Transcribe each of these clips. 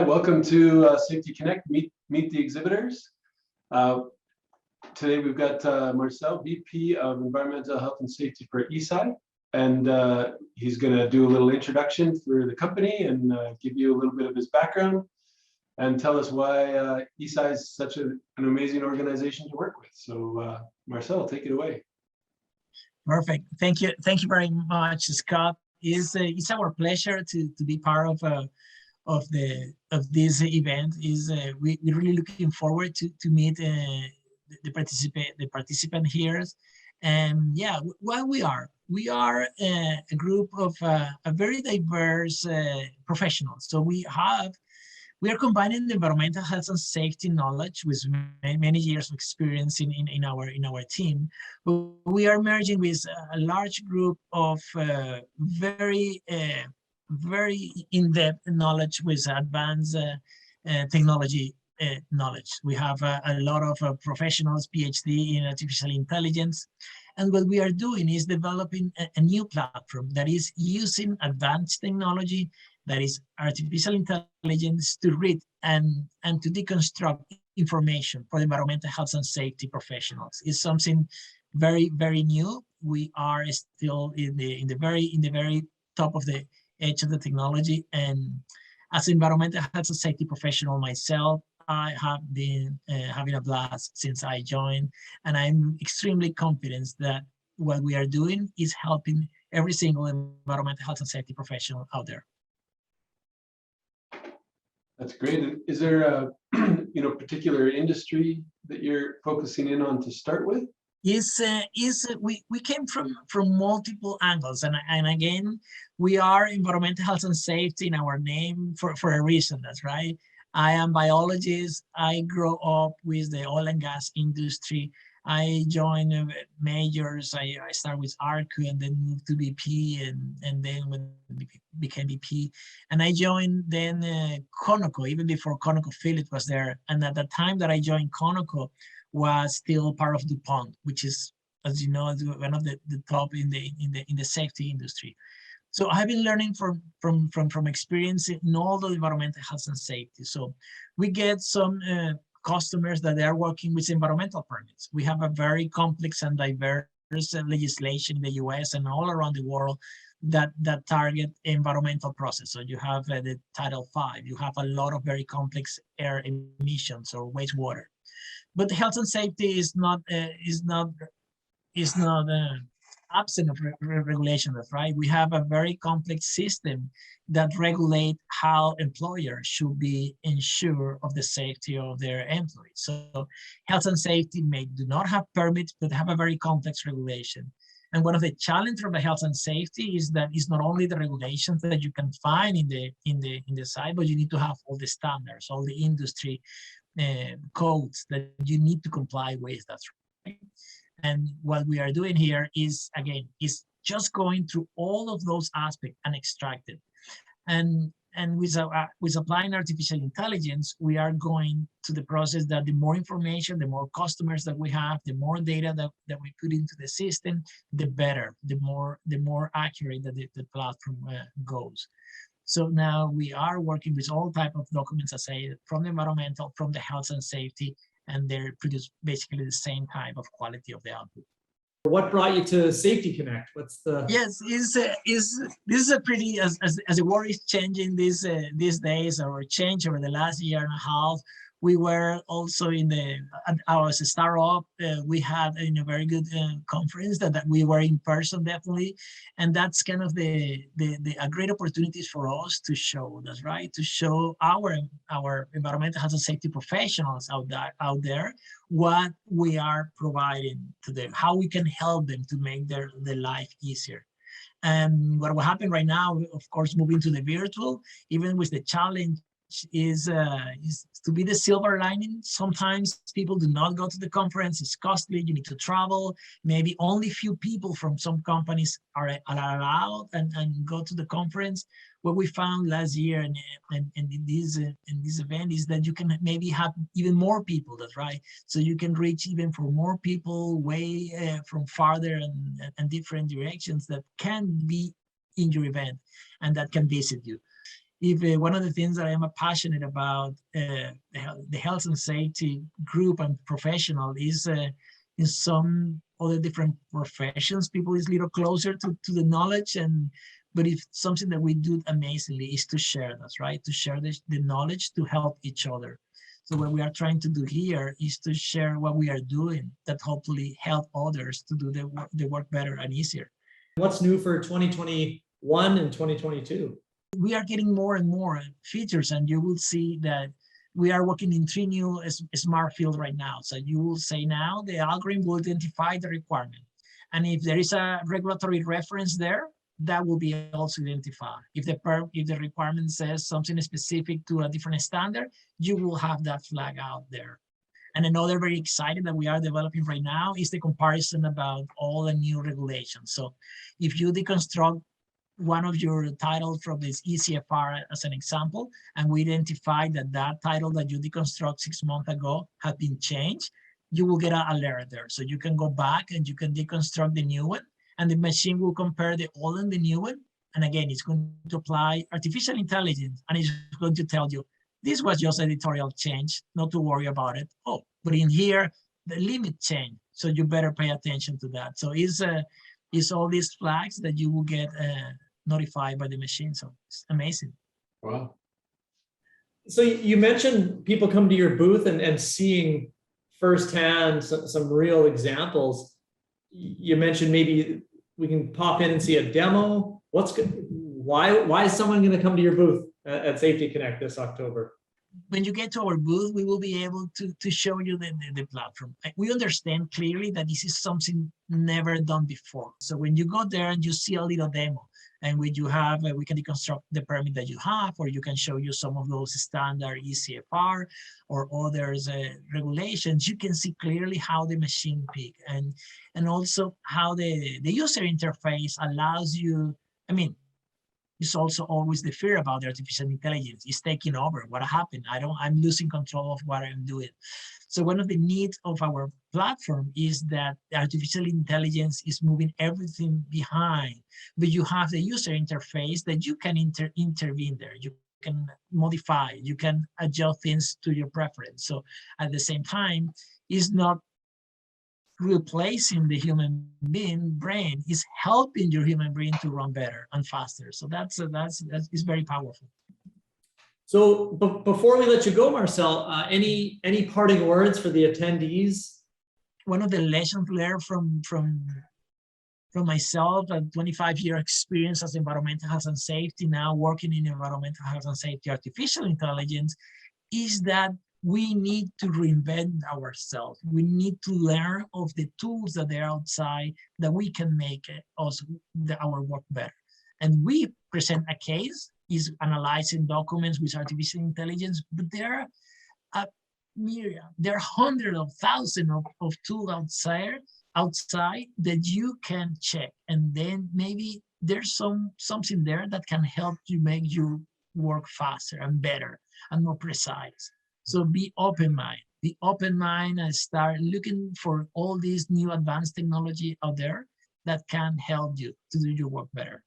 welcome to Safety Connect, meet the exhibitors. Today we've got Marcel, VP of Environmental Health and Safety for ehsAI, and he's going to do a little introduction for the company and give you a little bit of his background and tell us why ehsAI is such an amazing organization to work with. So Marcel, take it away. Perfect. Thank you very much, Scott. It's our pleasure to be part of this event. We're really looking forward to meet the participant here. And yeah, what we are a group of a very diverse professionals. So we are combining the environmental health and safety knowledge with many years of experience in our team. But we are merging with a large group of very in-depth knowledge with advanced technology knowledge. We have a lot of professionals, PhD in artificial intelligence. And what we are doing is developing a new platform that is using advanced technology, that is artificial intelligence, to read and to deconstruct information for environmental health and safety professionals. It's something very, very new. We are still in the very top of the edge of the technology. And as an environmental health and safety professional myself, I have been having a blast since I joined, and I'm extremely confident that what we are doing is helping every single environmental health and safety professional out there. That's great. Is there a particular industry that you're focusing in on to start with? We came from multiple angles, and again, we are environmental health and safety in our name for a reason. That's right. I am biologist. I grew up with the oil and gas industry. I joined majors. I started with ARCU and then moved to BP, and then when became BP. And I joined then Conoco, even before ConocoPhillips was there. And at the time that I joined Conoco was still part of DuPont, which is, as you know, one of the top in the safety industry. So I've been learning from experience in all the environmental health and safety. So we get some customers that they are working with environmental permits. We have a very complex and diverse legislation in the US and all around the world that target environmental process. So you have the Title V, you have a lot of very complex air emissions or wastewater. But health and safety is not absent of regulation, right? We have a very complex system that regulate how employers should be ensured of the safety of their employees. So health and safety do not have permits, but have a very complex regulation. And one of the challenges from the health and safety is that it's not only the regulations that you can find in the site, but you need to have all the standards, all the industry codes that you need to comply with. That's right. And what we are doing here is just going through all of those aspects and extract it. And with applying artificial intelligence, we are going to the process that the more information, the more customers that we have, the more data that we put into the system, the better, the more accurate that the platform goes. So now we are working with all type of documents, as I say, from the environmental, from the health and safety, and they produce basically the same type of quality of the output. What brought you to Safety Connect? What's the? Yes, this is a pretty, as the world is changing these days, or change over the last year and a half. We were also as a startup, we had a very good conference that we were in person, definitely. And that's kind of a great opportunities for us to show, that's right, to show our environmental health and safety professionals out there what we are providing to them, how we can help them to make their life easier. And what will happen right now, of course, moving to the virtual, even with the challenge, is to be the silver lining. Sometimes people do not go to the conference. It's costly. You need to travel. Maybe only few people from some companies are allowed and go to the conference. What we found last year and in this event is that you can maybe have even more people. That's right. So you can reach even for more people way from farther and different directions that can be in your event and that can visit you. if one of the things that I am passionate about, the health and safety group and professional is in some other different professions, people is a little closer to the knowledge, but if something that we do amazingly is to share that, right? To share the knowledge to help each other. So what we are trying to do here is to share what we are doing that hopefully help others to do the work better and easier. What's new for 2021 and 2022? We are getting more and more features, and you will see that we are working in 3 new smart fields right now. So you will say now the algorithm will identify the requirement. And if there is a regulatory reference there, that will be also identified. If the requirement says something specific to a different standard, you will have that flag out there. And another very exciting that we are developing right now is the comparison about all the new regulations. So if you deconstruct one of your titles from this ECFR as an example, and we identify that title that you deconstruct 6 months ago has been changed, you will get an alert there. So you can go back and you can deconstruct the new one, and the machine will compare the old and the new one. And again, it's going to apply artificial intelligence, and it's going to tell you, this was just editorial change, not to worry about it. Oh, but in here, the limit changed. So you better pay attention to that. So it's all these flags that you will get notified by the machine. So it's amazing. Wow. So you mentioned people come to your booth and seeing firsthand some real examples. You mentioned maybe we can pop in and see a demo. What's good? Why is someone going to come to your booth at Safety Connect this October? When you get to our booth, we will be able to show you the platform. We understand clearly that this is something never done before. So when you go there and you see a little demo, and when you have, we can deconstruct the permit that you have, or you can show you some of those standard ECFR or others regulations, you can see clearly how the machine pick and also how the user interface allows you, I mean, it's also always the fear about the artificial intelligence. It's taking over. What happened? I'm losing control of what I'm doing. So one of the needs of our platform is that the artificial intelligence is moving everything behind, but you have the user interface that you can intervene there. You can modify, you can adjust things to your preference. So at the same time, it's not replacing the human being brain, is helping your human brain to run better and faster. So that's very powerful. So before we let you go, Marcel, any parting words for the attendees? One of the lessons learned from myself, a 25-year experience as environmental health and safety, now working in environmental health and safety artificial intelligence, is that we need to reinvent ourselves. We need to learn of the tools that are outside that we can make our work better. And we present a case, is analyzing documents with artificial intelligence, but there are hundreds of thousands of tools outside that you can check. And then maybe there's something there that can help you make your work faster and better and more precise. So be open-minded and start looking for all these new advanced technology out there that can help you to do your work better.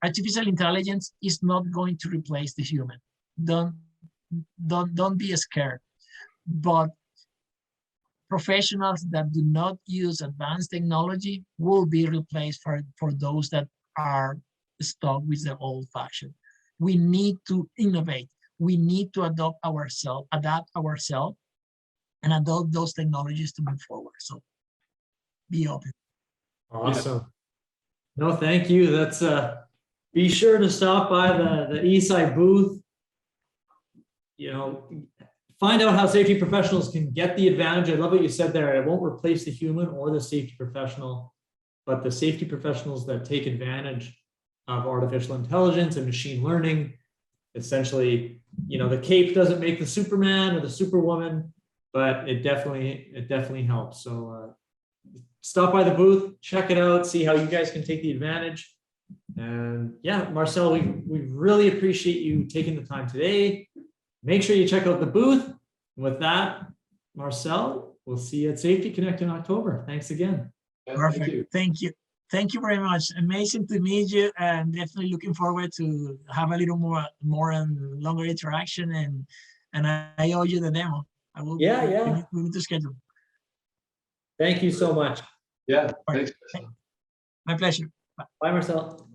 Artificial intelligence is not going to replace the human. Don't be scared. But professionals that do not use advanced technology will be replaced for those that are stuck with the old fashioned. We need to innovate. We need to adapt ourselves, and adopt those technologies to move forward. So be open. Awesome. No, thank you. That's be sure to stop by the ehsAI booth. Find out how safety professionals can get the advantage. I love what you said there. It won't replace the human or the safety professional, but the safety professionals that take advantage of artificial intelligence and machine learning. Essentially, the cape doesn't make the Superman or the Superwoman, but it definitely helps. So stop by the booth, check it out, see how you guys can take the advantage. And yeah, Marcel, we really appreciate you taking the time today. Make sure you check out the booth. And with that, Marcel, we'll see you at Safety Connect in October. Thanks again. Perfect. Thank you. Thank you very much. Amazing to meet you, and definitely looking forward to have a little more and longer interaction. And I owe you the demo. I will. Yeah. We need to schedule. Thank you so much. Yeah, thanks. My pleasure. Bye, Marcel.